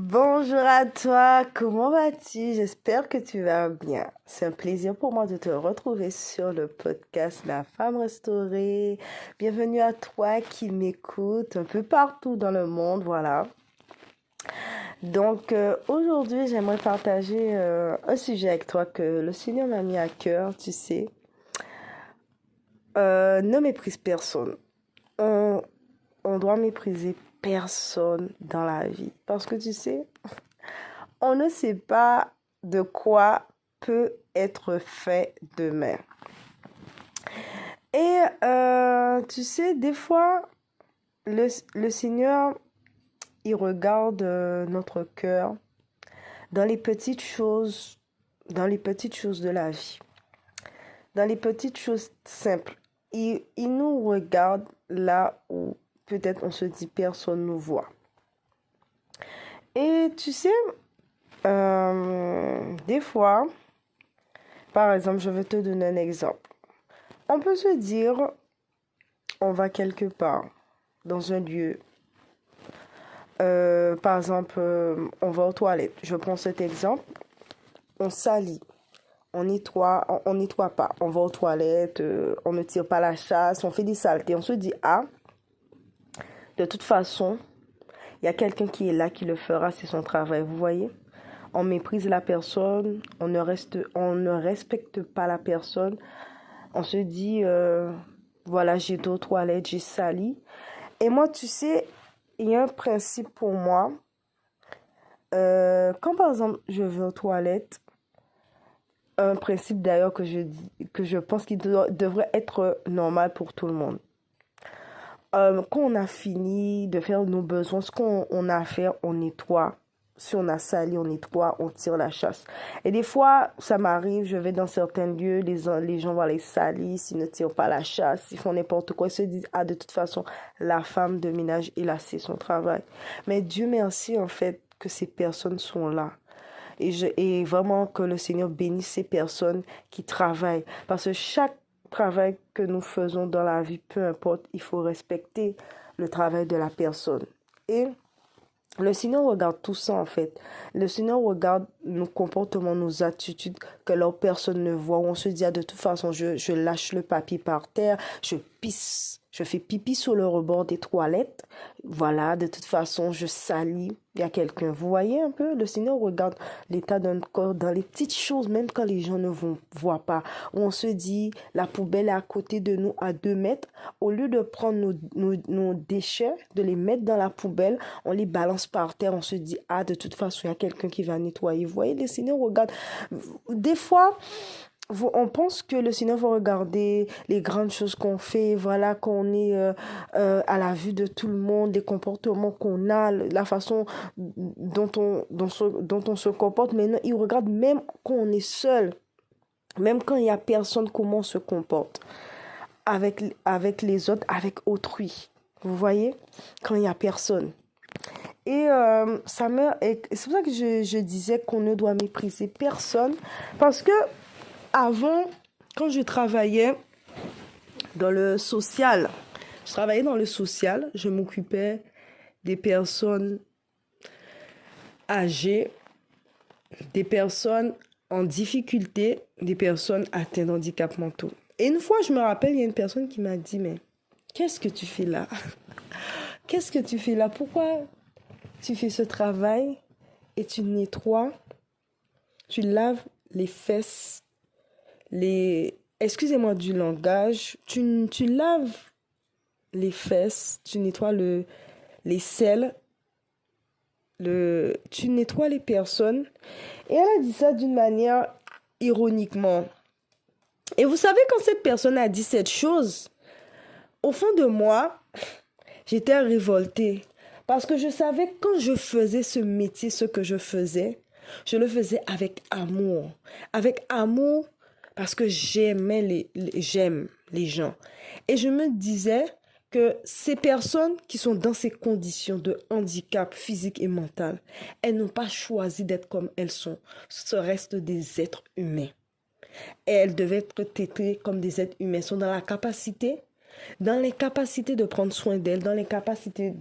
Bonjour à toi, comment vas-tu? J'espère que tu vas bien. C'est un plaisir pour moi de te retrouver sur le podcast La Femme Restaurée. Bienvenue à toi qui m'écoute un peu partout dans le monde, voilà. Aujourd'hui, j'aimerais partager un sujet avec toi que le Seigneur m'a mis à cœur, tu sais. Ne méprise personne. On, on doit mépriser personne dans la vie parce que tu sais, on ne sait pas de quoi peut être fait demain. Tu sais, des fois, le Seigneur, il regarde notre cœur dans les petites choses, dans les petites choses de la vie, dans les petites choses simples. Il nous regarde là où peut-être on se dit personne nous voit. Et tu sais, des fois, par exemple, je vais te donner un exemple. On peut se dire, on va quelque part, dans un lieu. Par exemple, on va aux toilettes. Je prends cet exemple. On salit. On nettoie pas. On va aux toilettes, on ne tire pas la chasse, on fait des saletés. On se dit, ah, de toute façon, il y a quelqu'un qui est là qui le fera, c'est son travail. Vous voyez? On méprise la personne, on ne respecte pas la personne. On se dit, voilà, j'ai été aux toilettes, j'ai sali. Et moi, tu sais, il y a un principe pour moi. Quand par exemple, je vais aux toilettes, un principe d'ailleurs que je pense qu'il devrait être normal pour tout le monde. Quand on a fini de faire nos besoins, ce qu'on a à faire, on nettoie. Si on a sali, on nettoie, on tire la chasse. Et des fois, ça m'arrive, je vais dans certains lieux, les gens voilà, ils salissent, ils ne tirent pas la chasse, ils font n'importe quoi. Ils se disent, ah, de toute façon, la femme de ménage, il a fait son travail. Mais Dieu merci, en fait, que ces personnes sont là. Et vraiment que le Seigneur bénisse ces personnes qui travaillent. Parce que chaque travail que nous faisons dans la vie, peu importe, il faut respecter le travail de la personne. Et le Seigneur regarde tout ça en fait. Le Seigneur regarde nos comportements, nos attitudes que l'autre personne ne voit. On se dit, ah, de toute façon, je lâche le papier par terre, je pisse, je fais pipi sur le rebord des toilettes. Voilà, de toute façon, je salis. Il y a quelqu'un. Vous voyez un peu, le Seigneur regarde l'état d'un corps dans les petites choses, même quand les gens ne voient pas. Où on se dit, la poubelle est à côté de nous à 2 mètres. Au lieu de prendre nos déchets, de les mettre dans la poubelle, on les balance par terre. On se dit, ah, de toute façon, il y a quelqu'un qui va nettoyer. Vous voyez, le Seigneur regarde. Des fois, on pense que le Seigneur va regarder les grandes choses qu'on fait, voilà, qu'on est à la vue de tout le monde, les comportements qu'on a, la façon dont on se comporte. Mais non, il regarde même quand on est seul, même quand il n'y a personne, comment on se comporte avec les autres, avec autrui. Vous voyez? Quand il n'y a personne. C'est pour ça que je disais qu'on ne doit mépriser personne. Parce que avant, quand je travaillais dans le social, je m'occupais des personnes âgées, des personnes en difficulté, des personnes atteintes d'handicap mentaux. Et une fois, je me rappelle, il y a une personne qui m'a dit, mais qu'est-ce que tu fais là? Qu'est-ce que tu fais là? Pourquoi tu fais ce travail et tu nettoies, tu laves les fesses, excusez-moi du langage, tu laves les fesses, tu nettoies les selles, tu nettoies les personnes. Et elle a dit ça d'une manière ironiquement. Et vous savez, quand cette personne a dit cette chose, au fond de moi, j'étais révoltée. Parce que je savais que quand je faisais ce métier, ce que je le faisais avec amour. Avec amour parce que j'aime les gens. Et je me disais que ces personnes qui sont dans ces conditions de handicap physique et mental, elles n'ont pas choisi d'être comme elles sont. Ce restent des êtres humains. Et elles devaient être traitées comme des êtres humains. Elles sont dans les capacités de prendre soin d'elles, dans les capacités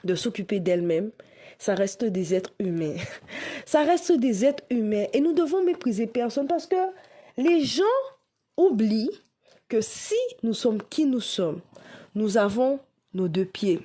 de s'occuper d'elles-mêmes, ça reste des êtres humains. Ça reste des êtres humains et nous devons mépriser personne parce que les gens oublient que si nous sommes qui nous sommes, nous avons nos deux pieds.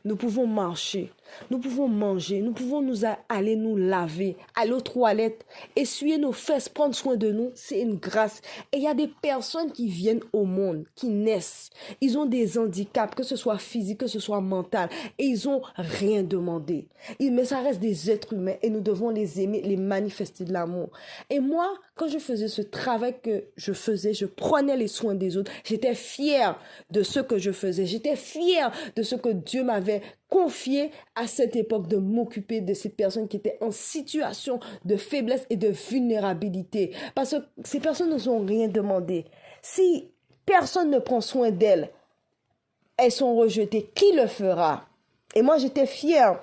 Nous pouvons marcher, nous pouvons manger, nous pouvons aller nous laver, aller aux toilettes, essuyer nos fesses, prendre soin de nous, c'est une grâce. Et il y a des personnes qui viennent au monde, qui naissent. Ils ont des handicaps, que ce soit physique, que ce soit mental, et ils n'ont rien demandé. Mais ça reste des êtres humains et nous devons les aimer, les manifester de l'amour. Et moi, quand je faisais ce travail que je faisais, je prenais les soins des autres, j'étais fière de ce que je faisais. J'étais fière de ce que Dieu m'avait confié à cette époque, de m'occuper de ces personnes qui étaient en situation de faiblesse et de vulnérabilité. Parce que ces personnes ne sont rien demandé. Si personne ne prend soin d'elles, elles sont rejetées. Qui le fera? Et moi, j'étais fière.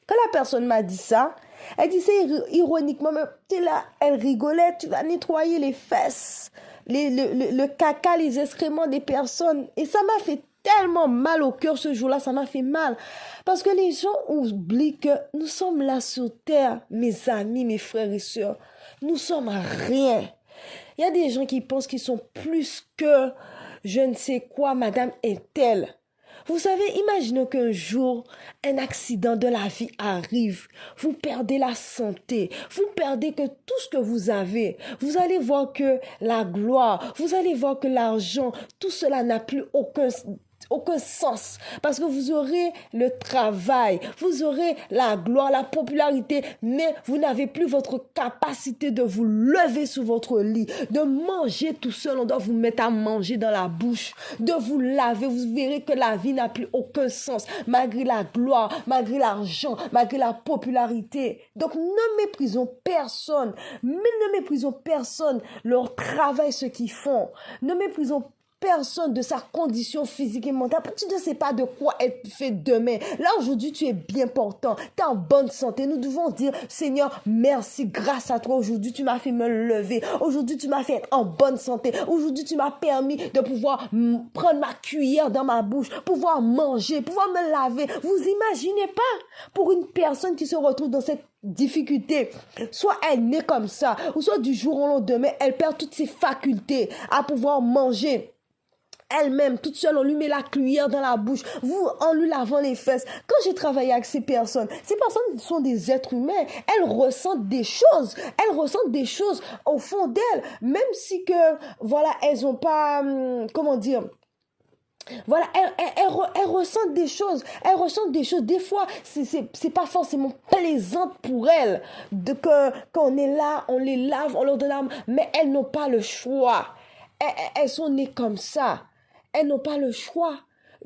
Quand la personne m'a dit ça, elle disait ironiquement, mais tu es là, elle rigolait, tu vas nettoyer les fesses, le caca, les excréments des personnes. Et ça m'a fait tellement mal au cœur ce jour-là, ça m'a fait mal. Parce que les gens oublient que nous sommes là sur terre, mes amis, mes frères et sœurs. Nous sommes rien. Il y a des gens qui pensent qu'ils sont plus que je ne sais quoi, madame est-elle. Vous savez, imaginez qu'un jour, un accident de la vie arrive. Vous perdez la santé. Vous perdez que tout ce que vous avez. Vous allez voir que la gloire, vous allez voir que l'argent, tout cela n'a plus aucun sens parce que vous aurez le travail, vous aurez la gloire, la popularité, mais vous n'avez plus votre capacité de vous lever sur votre lit, de manger tout seul. On doit vous mettre à manger dans la bouche, de vous laver. Vous verrez que la vie n'a plus aucun sens malgré la gloire, malgré l'argent, malgré la popularité. Donc ne méprisons personne, mais ne méprisons personne, leur travail, ce qu'ils font. Ne méprisons personne de sa condition physique et mentale. Tu ne sais pas de quoi être fait demain. Là, aujourd'hui, tu es bien portant. Tu es en bonne santé. Nous devons dire, Seigneur, merci. Grâce à toi, aujourd'hui, tu m'as fait me lever. Aujourd'hui, tu m'as fait être en bonne santé. Aujourd'hui, tu m'as permis de pouvoir prendre ma cuillère dans ma bouche, pouvoir manger, pouvoir me laver. Vous imaginez pas pour une personne qui se retrouve dans cette difficulté, soit elle naît comme ça, ou soit du jour au lendemain, elle perd toutes ses facultés à pouvoir manger elle-même, toute seule, on lui met la cuillère dans la bouche, en lui lavant les fesses. Quand j'ai travaillé avec ces personnes sont des êtres humains, elles ressentent des choses au fond d'elles, même si que, voilà, elles ont pas, comment dire, voilà, elles ressentent des choses. Elles ressentent des choses. Des fois, c'est pas forcément plaisant pour elles quand on est là, on les lave, on leur donne la main, mais elles n'ont pas le choix. Elles sont nées comme ça. Elles n'ont pas le choix.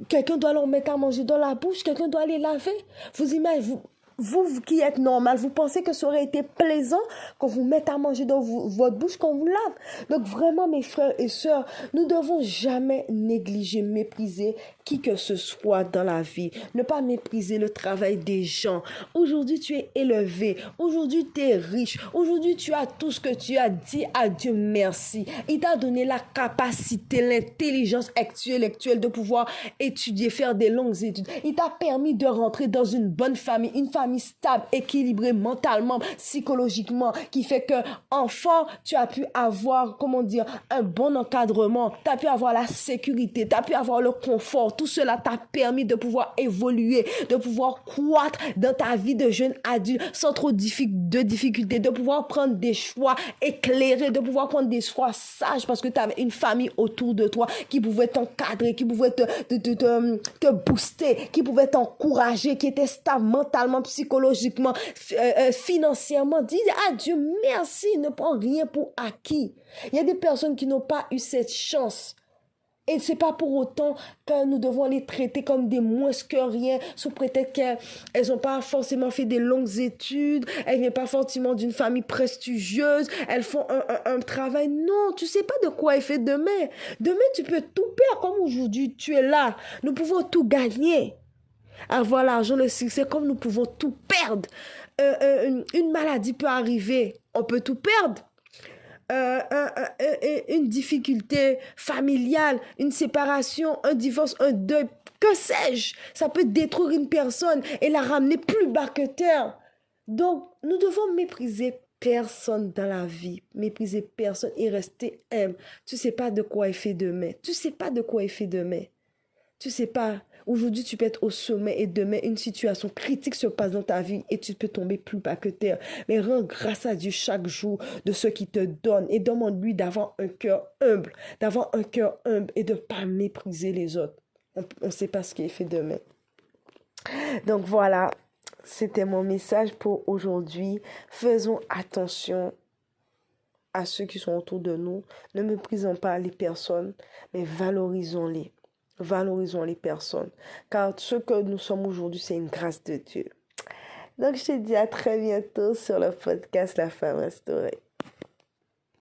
Quelqu'un doit leur mettre à manger dans la bouche, quelqu'un doit les laver. Vous imaginez, vous qui êtes normal, vous pensez que ça aurait été plaisant qu'on vous mette à manger dans votre bouche, qu'on vous lave. Donc vraiment, mes frères et sœurs, nous devons jamais négliger, mépriser qui que ce soit dans la vie. Ne pas mépriser le travail des gens. Aujourd'hui, tu es élevé. Aujourd'hui, tu es riche. Aujourd'hui, tu as tout ce que tu as dit à Dieu merci. Il t'a donné la capacité, l'intelligence intellectuelle de pouvoir étudier, faire des longues études. Il t'a permis de rentrer dans une bonne famille, une famille stable, équilibrée mentalement, psychologiquement, qui fait que, enfant, tu as pu avoir, un bon encadrement, tu as pu avoir la sécurité, tu as pu avoir le confort. Tout cela t'a permis de pouvoir évoluer, de pouvoir croître dans ta vie de jeune adulte sans trop de difficultés, de pouvoir prendre des choix éclairés, de pouvoir prendre des choix sages parce que tu avais une famille autour de toi qui pouvait t'encadrer, qui pouvait te booster, qui pouvait t'encourager, qui était stable mentalement, psychologiquement, financièrement. Dis à Dieu merci, ne prends rien pour acquis. Il y a des personnes qui n'ont pas eu cette chance. Et c'est pas pour autant que nous devons les traiter comme des moins que rien, sous prétexte qu'elles n'ont pas forcément fait des longues études, elles viennent pas forcément d'une famille prestigieuse, elles font un travail. Non, tu sais pas de quoi est fait demain. Demain, tu peux tout perdre comme aujourd'hui. Tu es là. Nous pouvons tout gagner. Avoir l'argent, le succès, comme nous pouvons tout perdre. Une maladie peut arriver. On peut tout perdre. Une difficulté familiale, une séparation, un divorce, un deuil, Que sais-je? Ça peut détruire une personne et la ramener plus bas que terre. Donc, nous devons mépriser personne dans la vie, mépriser personne et rester humble. Tu sais pas de quoi est fait demain. Tu sais pas de quoi est fait demain. Tu sais pas. Aujourd'hui, tu peux être au sommet et demain, une situation critique se passe dans ta vie et tu peux tomber plus bas que terre. Mais rends grâce à Dieu chaque jour de ce qu'il te donne et demande-lui d'avoir un cœur humble, et de ne pas mépriser les autres. On ne sait pas ce qui est fait demain. Donc voilà, c'était mon message pour aujourd'hui. Faisons attention à ceux qui sont autour de nous. Ne méprisons pas les personnes, mais valorisons-les. Valorisons les personnes. Car ce que nous sommes aujourd'hui, c'est une grâce de Dieu. Donc, je te dis à très bientôt sur le podcast La Femme Restaurée.